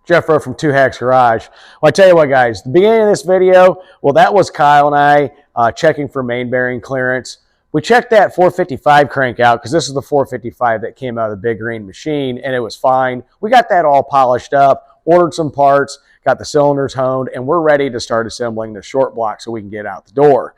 Jeff Rowe from Two Hacks Garage. Well, I tell you what, guys, the beginning of this video, well, that was Kyle and I checking for main bearing clearance. We checked that 455 crank out because this is the 455 that came out of the Big Green machine, and it was fine. We got that all polished up, ordered some parts, got the cylinders honed, and we're ready to start assembling the short block so we can get out the door.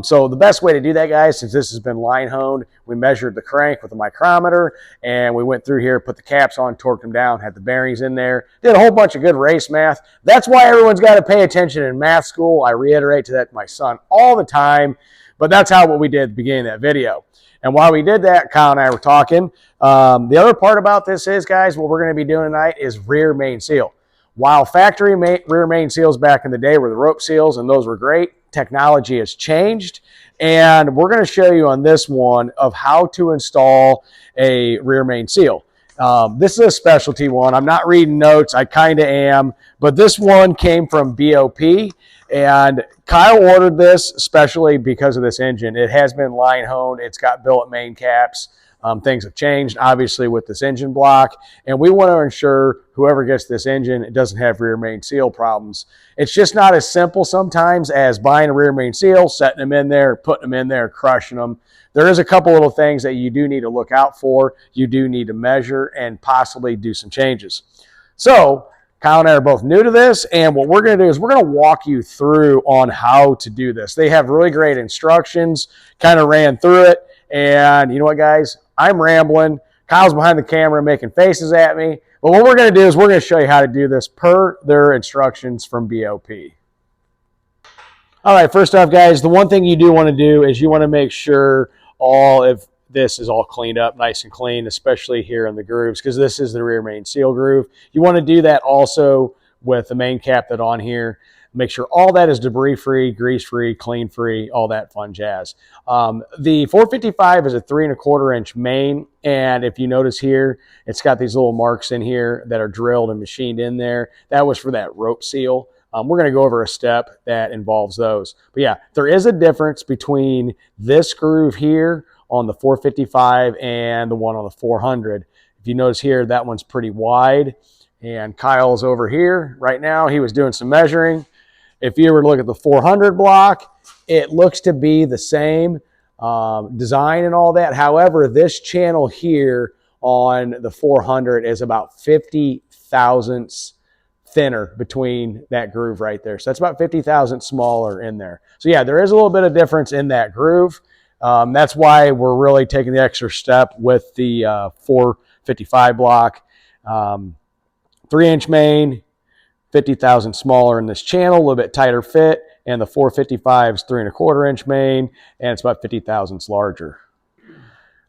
So the best way to do that, guys, since this has been line honed, we measured the crank with a micrometer, and we went through here, put the caps on, torqued them down, had the bearings in there, did a whole bunch of good race math. That's why everyone's got to pay attention in math school. I reiterate to that to my son all the time, but that's what we did at the beginning of that video. And while we did that, Kyle and I were talking. The other part about this is, guys, what we're going to be doing tonight is rear main seal. While factory rear main seals back in the day were the rope seals, and those were great, technology has changed, and we're going to show you on this one of how to install a rear main seal. This is a specialty one. I'm not reading notes. I kind of am, but this one came from BOP, and Kyle ordered this especially because of this engine. It has been line honed. It's got billet main caps. Things have changed, obviously, with this engine block, and we want to ensure whoever gets this engine, it doesn't have rear main seal problems. It's just not as simple sometimes as buying a rear main seal, setting them in there, putting them in there, crushing them. There is a couple little things that you do need to look out for. You do need to measure and possibly do some changes. So Kyle and I are both new to this, and what we're going to do is we're going to walk you through on how to do this. They have really great instructions, kind of ran through it, and you know what, guys? I'm rambling. Kyle's behind the camera making faces at me. But what we're going to do is we're going to show you how to do this per their instructions from BOP. All right, first off, guys, the one thing you do want to do is you want to make sure all of this is all cleaned up, nice and clean, especially here in the grooves, because this is the rear main seal groove. You want to do that also with the main cap that's on here. Make sure all that is debris-free, grease-free, clean-free, all that fun jazz. The 455 is a 3 1/4 inch main, and if you notice here, it's got these little marks in here that are drilled and machined in there. That was for that rope seal. We're going to go over a step that involves those. But yeah, there is a difference between this groove here on the 455 and the one on the 400. If you notice here, that one's pretty wide, and Kyle's over here right now. He was doing some measuring. If you were to look at the 400 block, it looks to be the same design and all that. However, this channel here on the 400 is about 50 thousandths thinner between that groove right there. So that's about 50 thousandths smaller in there. So yeah, there is a little bit of difference in that groove. That's why we're really taking the extra step with the 455 block. 3 inch main, 50 thousandths smaller in this channel, a little bit tighter fit, and the 455 is 3 1/4 inch main, and it's about 50 thousandths larger.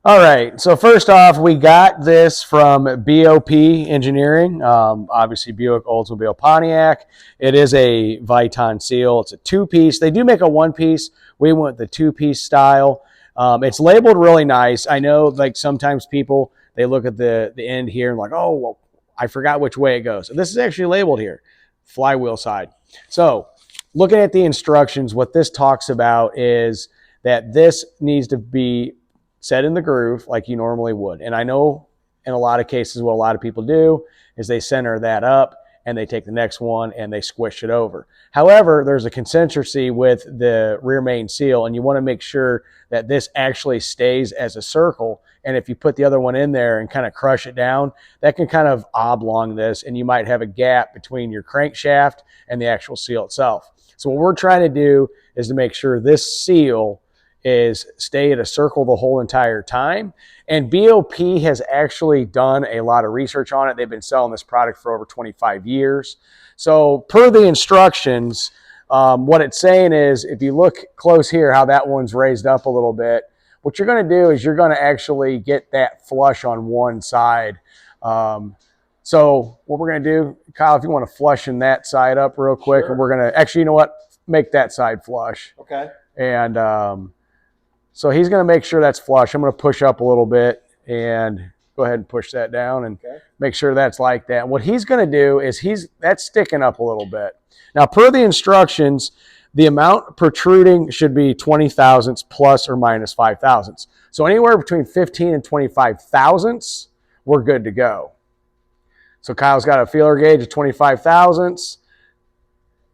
All right, so first off, we got this from BOP Engineering, obviously Buick, Oldsmobile, Pontiac. It is a Viton seal. It's a 2-piece. They do make a 1-piece. We went the 2-piece style. It's labeled really nice. I know, like, sometimes people, they look at the end here and like, oh, well, I forgot which way it goes. This is actually labeled here, flywheel side. So looking at the instructions, what this talks about is that this needs to be set in the groove like you normally would. And I know in a lot of cases what a lot of people do is they center that up and they take the next one and they squish it over. However, there's a consistency with the rear main seal, and you want to make sure that this actually stays as a circle. And if you put the other one in there and kind of crush it down, that can kind of oblong this, and you might have a gap between your crankshaft and the actual seal itself. So what we're trying to do is to make sure this seal is stay at a circle the whole entire time. And BOP has actually done a lot of research on it. They've been selling this product for over 25 years. So per the instructions, what it's saying is, if you look close here, how that one's raised up a little bit, what you're going to do is you're going to actually get that flush on one side. So what we're going to do, Kyle, if you want to flush in that side up real quick, sure. And we're going to, actually, you know what? Make that side flush. Okay. And so he's going to make sure that's flush. I'm going to push up a little bit and go ahead and push that down and make sure that's like that. And what he's going to do is that's sticking up a little bit. Now, per the instructions, the amount protruding should be 20 thousandths plus or minus 5 thousandths. So anywhere between 15 and 25 thousandths, we're good to go. So Kyle's got a feeler gauge of 25 thousandths,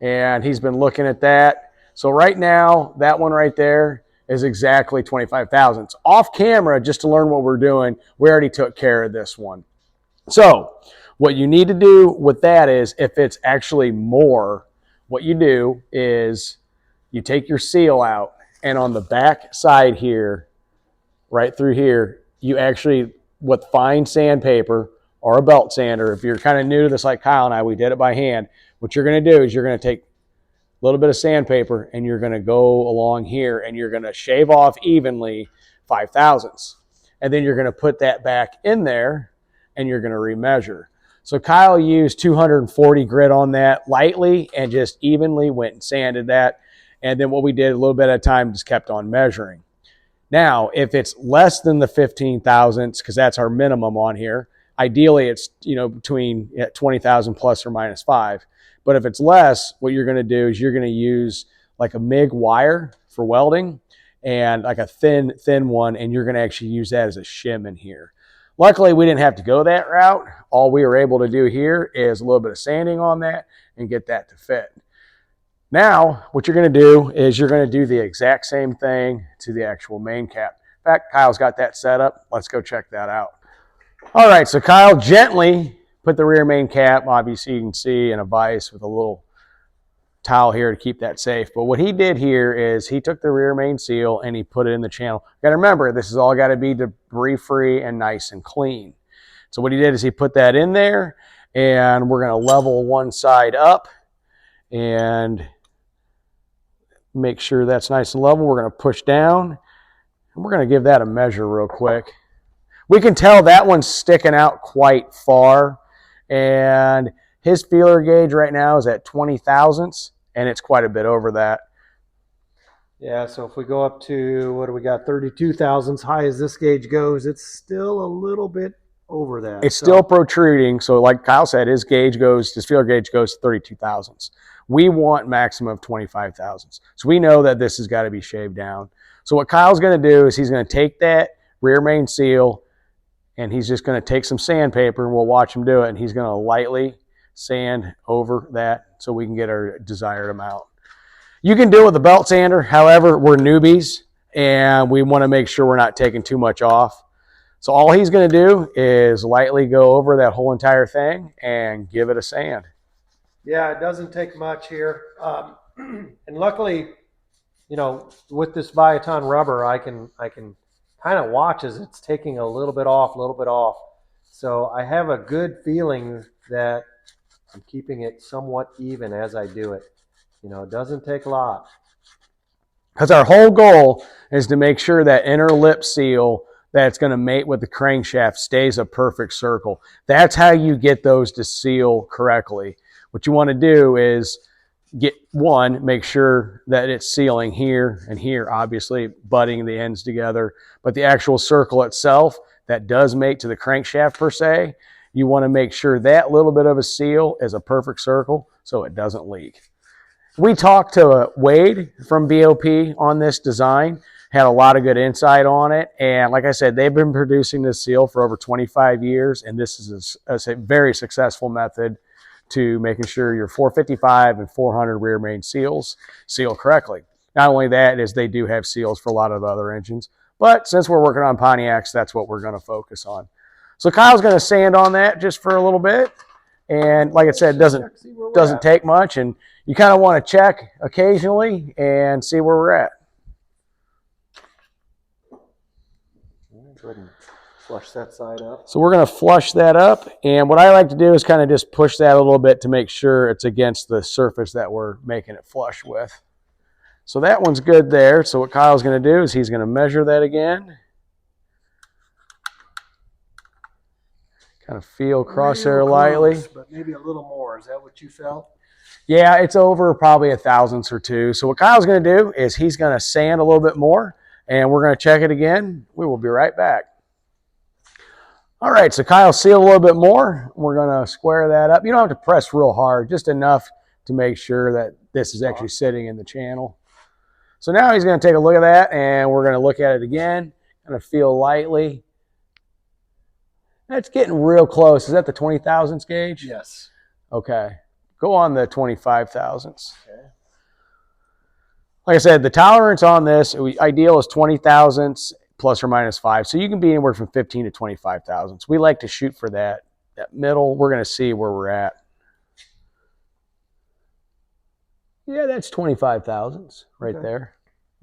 and he's been looking at that. So right now, that one right there is exactly 25 thousandths. Off camera, just to learn what we're doing, we already took care of this one. So what you need to do with that is, if it's actually more, what you do is you take your seal out, and on the back side here, right through here, you actually, with fine sandpaper or a belt sander, if you're kind of new to this like Kyle and I, we did it by hand, what you're going to do is you're going to take a little bit of sandpaper and you're going to go along here and you're going to shave off evenly 5 thousandths. And then you're going to put that back in there and you're going to remeasure. So Kyle used 240 grit on that lightly and just evenly went and sanded that. And then what we did a little bit at a time, just kept on measuring. Now, if it's less than the 15 thousandths, because that's our minimum on here, ideally it's, between 20,000 plus or minus 5. But if it's less, what you're going to do is you're going to use like a MIG wire for welding and like a thin one, and you're going to actually use that as a shim in here. Luckily, we didn't have to go that route. All we were able to do here is a little bit of sanding on that and get that to fit. Now, what you're going to do is you're going to do the exact same thing to the actual main cap. In fact, Kyle's got that set up. Let's go check that out. All right, so Kyle gently put the rear main cap, obviously you can see, in a vise with a little towel here to keep that safe. But what he did here is he took the rear main seal and he put it in the channel. You got to remember, this is all got to be debris-free and nice and clean. So what he did is he put that in there, and we're going to level one side up and make sure that's nice and level. We're going to push down, and we're going to give that a measure real quick. We can tell that one's sticking out quite far, and his feeler gauge right now is at 20 thousandths, and it's quite a bit over that. Yeah, so if we go up to, what do we got, 32 thousandths, high as this gauge goes, it's still a little bit over that. It's still protruding, so like Kyle said, his feeler gauge goes to 32 thousandths. We want maximum of 25 thousandths. So we know that this has got to be shaved down. So what Kyle's going to do is he's going to take that rear main seal, and he's just going to take some sandpaper, and we'll watch him do it, and he's going to lightly sand over that so we can get our desired amount. You can do it with a belt sander. However, we're newbies, and we want to make sure we're not taking too much off. So all he's going to do is lightly go over that whole entire thing and give it a sand. Yeah, it doesn't take much here. And luckily, with this Viaton rubber, I can kind of watch as it's taking a little bit off. So I have a good feeling that I'm keeping it somewhat even as I do it. It doesn't take a lot. Because our whole goal is to make sure that inner lip seal that's going to mate with the crankshaft stays a perfect circle. That's how you get those to seal correctly. What you want to do is make sure that it's sealing here and here, obviously butting the ends together. But the actual circle itself that does mate to the crankshaft per se, you want to make sure that little bit of a seal is a perfect circle so it doesn't leak. We talked to Wade from BOP on this design, had a lot of good insight on it. And like I said, they've been producing this seal for over 25 years. And this is a very successful method to making sure your 455 and 400 rear main seals seal correctly. Not only that, is they do have seals for a lot of other engines, but since we're working on Pontiacs, that's what we're going to focus on. So Kyle's going to sand on that just for a little bit. And like I said, it doesn't take much, and you kind of want to check occasionally and see where we're at. Go ahead and flush that side up. So we're going to flush that up, and what I like to do is kind of just push that a little bit to make sure it's against the surface that we're making it flush with. So that one's good there. So what Kyle's going to do is he's going to measure that again. Kind of feel crosshair lightly. But maybe a little more. Is that what you felt? Yeah, it's over probably a thousandths or two. So what Kyle's going to do is he's going to sand a little bit more, and we're going to check it again. We will be right back. All right, so Kyle sealed a little bit more. We're going to square that up. You don't have to press real hard, just enough to make sure that this is actually sitting in the channel. So now he's going to take a look at that, and we're going to look at it again, kind of feel lightly. That's getting real close. Is that the 20 thousandths gauge? Yes. Okay. Go on the 25 thousandths. Okay. Like I said, the tolerance on this, ideal is 20 thousandths plus or minus 5. So you can be anywhere from 15 to 25 thousandths. We like to shoot for that middle. We're going to see where we're at. Yeah, that's 25 thousandths right there.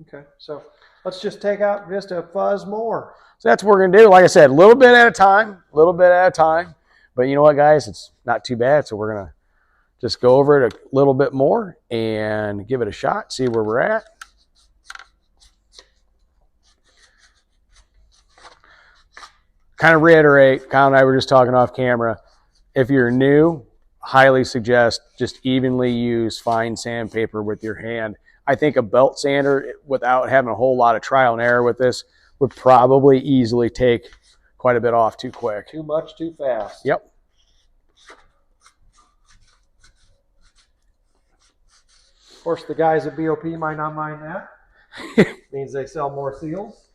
Okay. So let's just take out just a fuzz more. So that's what we're going to do. Like I said, a little bit at a time, a little bit at a time. But you know what, guys? It's not too bad. So we're going to just go over it a little bit more and give it a shot, see where we're at. Kind of reiterate, Kyle and I were just talking off camera. If you're new, highly suggest just evenly use fine sandpaper with your hand. I think a belt sander, without having a whole lot of trial and error with this, would probably easily take quite a bit off too quick. Too much, too fast. Yep. Of course, the guys at BOP might not mind that. Means they sell more seals.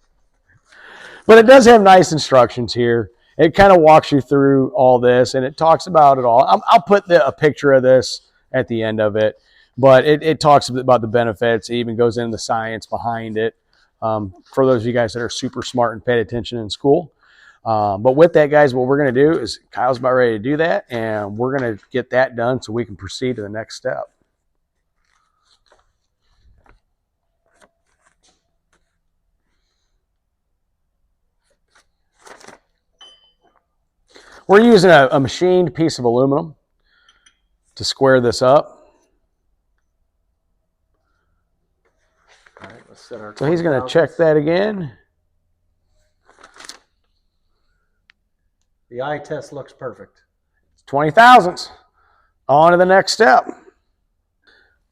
But it does have nice instructions here. It kind of walks you through all this, and it talks about it all. I'll put a picture of this at the end of it, but it talks about the benefits. It even goes into the science behind it for those of you guys that are super smart and paid attention in school. But with that, guys, what we're going to do is Kyle's about ready to do that, and we're going to get that done so we can proceed to the next step. We're using a machined piece of aluminum to square this up. All right, let's set our So he's going to check that again. The eye test looks perfect. 20 thousandths. On to the next step.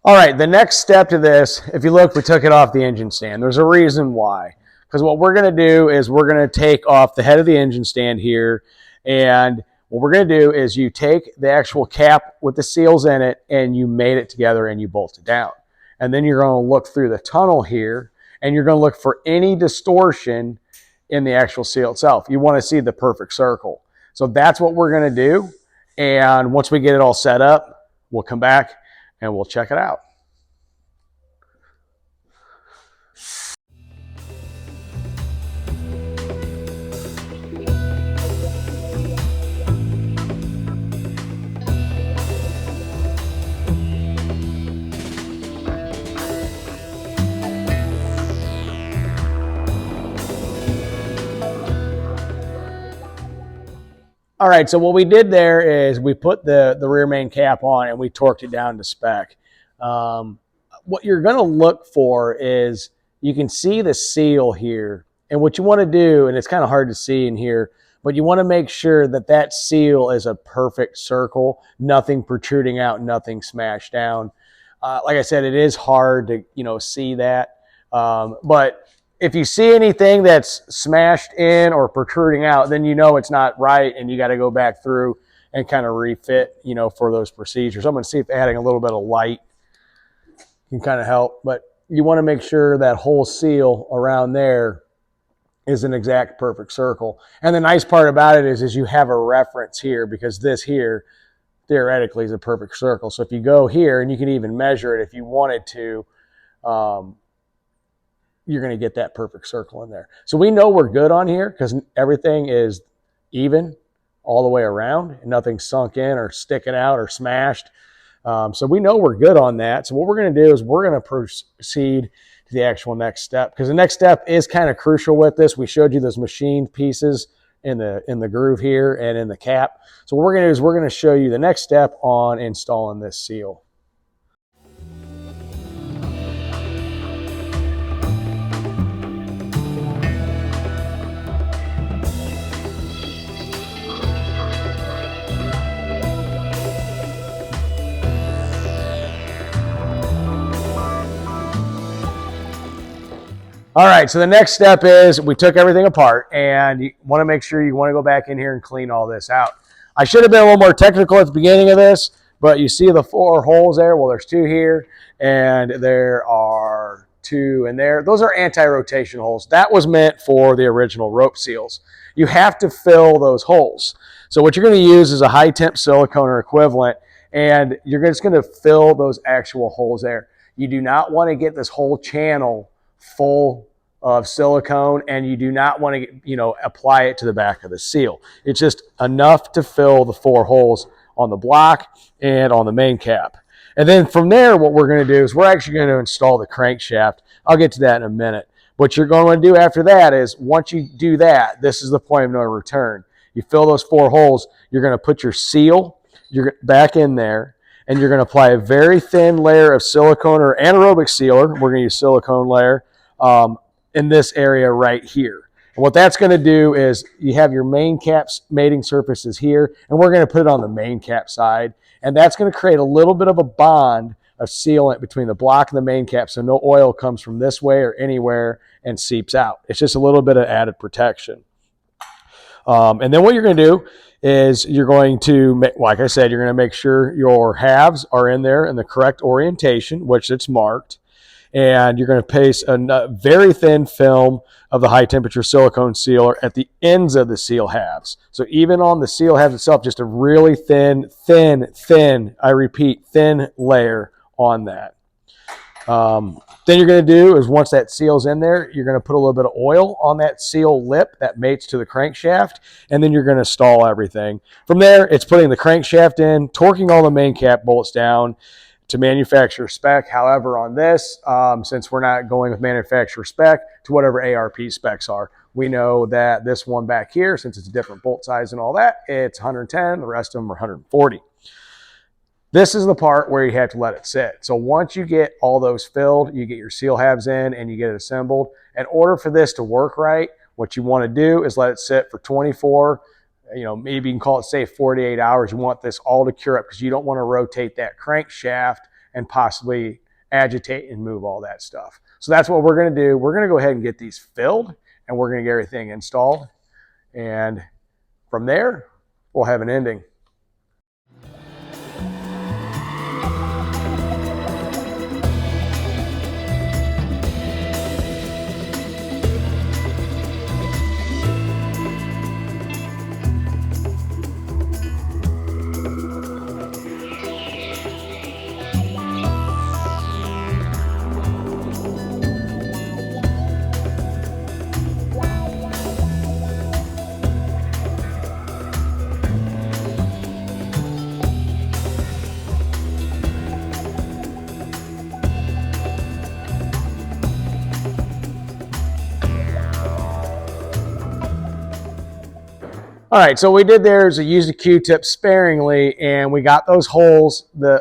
All right, the next step to this, if you look, we took it off the engine stand. There's a reason why. Because what we're going to do is we're going to take off the head of the engine stand here. And what we're going to do is you take the actual cap with the seals in it and you mate it together and you bolt it down. And then you're going to look through the tunnel here and you're going to look for any distortion in the actual seal itself. You want to see the perfect circle. So that's what we're going to do. And once we get it all set up, we'll come back and we'll check it out. All right, so what we did there is we put the rear main cap on and we torqued it down to spec. What you're going to look for is you can see the seal here. And what you want to do, and it's kind of hard to see in here, but you want to make sure that that seal is a perfect circle, nothing protruding out, nothing smashed down. Like I said, it is hard to see that. But if you see anything that's smashed in or protruding out, then you know it's not right and you got to go back through and kind of refit, for those procedures. I'm going to see if adding a little bit of light can kind of help. But you want to make sure that whole seal around there is an exact perfect circle. And the nice part about it is you have a reference here because this here theoretically is a perfect circle. So if you go here and you can even measure it if you wanted to, you're going to get that perfect circle in there. So we know we're good on here because everything is even all the way around and nothing sunk in or sticking out or smashed. So we know we're good on that. So what we're going to do is we're going to proceed to the actual next step because the next step is kind of crucial with this. We showed you those machined pieces in the groove here and in the cap. So what we're going to do is we're going to show you the next step on installing this seal. All right, so the next step is we took everything apart and you want to make sure you want to go back in here and clean all this out. I should have been a little more technical at the beginning of this, but you see the 4 holes there? Well, there's 2 here and there are 2, and there. Those are anti-rotation holes. That was meant for the original rope seals. You have to fill those holes. So what you're going to use is a high temp silicone or equivalent, and you're just going to fill those actual holes there. You do not want to get this whole channel full of silicone, and you do not want to, apply it to the back of the seal. It's just enough to fill the 4 holes on the block and on the main cap. And then from there, what we're going to do is we're actually going to install the crankshaft. I'll get to that in a minute. What you're going to do after that is, once you do that, this is the point of no return. You fill those 4 holes, you're going to put your seal back in there, and you're going to apply a very thin layer of silicone or anaerobic sealer. We're going to use silicone layer in this area right here. And what that's going to do is, you have your main cap's mating surfaces here, and we're going to put it on the main cap side. And that's going to create a little bit of a bond of sealant between the block and the main cap, so no oil comes from this way or anywhere and seeps out. It's just a little bit of added protection. And then what you're going to do is, you're going to, like I said, you're going to make sure your halves are in there in the correct orientation, which it's marked. And you're going to paste a very thin film of the high temperature silicone sealer at the ends of the seal halves. So even on the seal halves itself, just a really thin, I repeat, thin layer on that. Then you're going to do is, once that seal's in there, you're going to put a little bit of oil on that seal lip that mates to the crankshaft, and then you're going to stall everything. From there, it's putting the crankshaft in, torquing all the main cap bolts down to manufacturer spec. However, on this, since we're not going with manufacturer spec, to whatever ARP specs are. We know that this one back here, since it's a different bolt size and all that, it's 110, the rest of them are 140. This is the part where you have to let it sit. So once you get all those filled, you get your seal halves in and you get it assembled. In order for this to work right, what you want to do is let it sit for 24, maybe you can call it, say, 48 hours. You want this all to cure up, because you don't want to rotate that crankshaft and possibly agitate and move all that stuff. So that's what we're going to do. We're going to go ahead and get these filled, and we're going to get everything installed. And from there, we'll have an ending. All right, so what we did there is we used a Q-tip sparingly, and we got those holes, the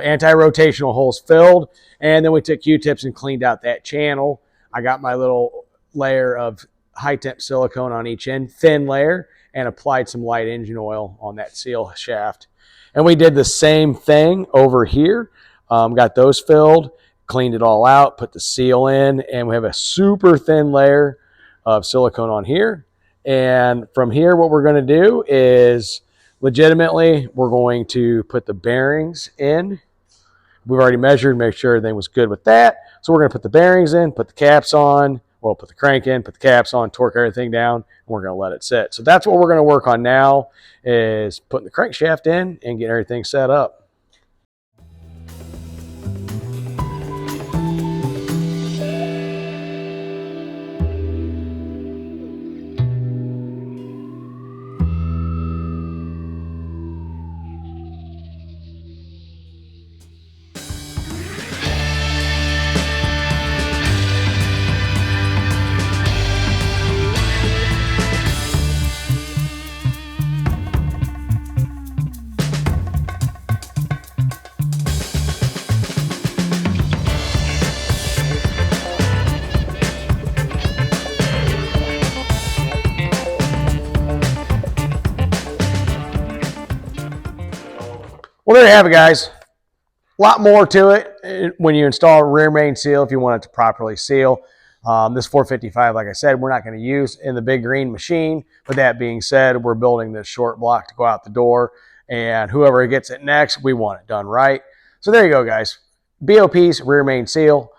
anti-rotational holes, filled, and then we took Q-tips and cleaned out that channel. I got my little layer of high-temp silicone on each end, thin layer, and applied some light engine oil on that seal shaft. And we did the same thing over here. Got those filled, cleaned it all out, put the seal in, and we have a super thin layer of silicone on here. And from here, what we're going to do is, legitimately, we're going to put the bearings in. We've already measured, make sure everything was good with that. So we're going to put the bearings in, put the caps on, well, put the crank in, put the caps on, torque everything down, and we're going to let it sit. So that's what we're going to work on now, is putting the crankshaft in and getting everything set up. Well, there you have it, guys. A lot more to it when you install a rear main seal if you want it to properly seal. This 455, like I said, we're not going to use in the big green machine. With that being said, we're building this short block to go out the door, and whoever gets it next, we want it done right. So there you go, guys. BOP's rear main seal.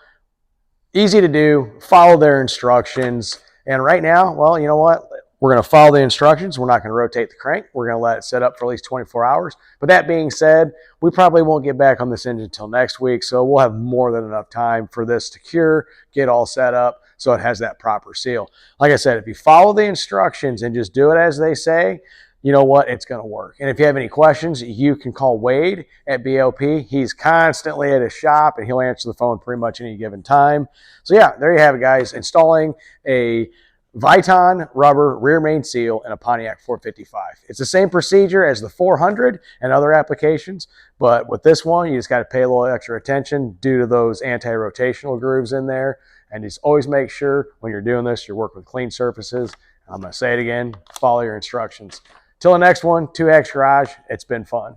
Easy to do. Follow their instructions. And right now, well, you know what? We're going to follow the instructions. We're not going to rotate the crank. We're going to let it set up for at least 24 hours. But that being said, we probably won't get back on this engine until next week. So we'll have more than enough time for this to cure, get all set up so it has that proper seal. Like I said, if you follow the instructions and just do it as they say, you know what? It's going to work. And if you have any questions, you can call Wade at BOP. He's constantly at his shop and he'll answer the phone pretty much any given time. So yeah, there you have it, guys. Installing a Viton rubber rear main seal in a Pontiac 455. It's the same procedure as the 400 and other applications, but with this one, you just got to pay a little extra attention due to those anti-rotational grooves in there. And just always make sure when you're doing this, you're working with clean surfaces. I'm going to say it again, follow your instructions. Till the next one, 2X Garage, it's been fun.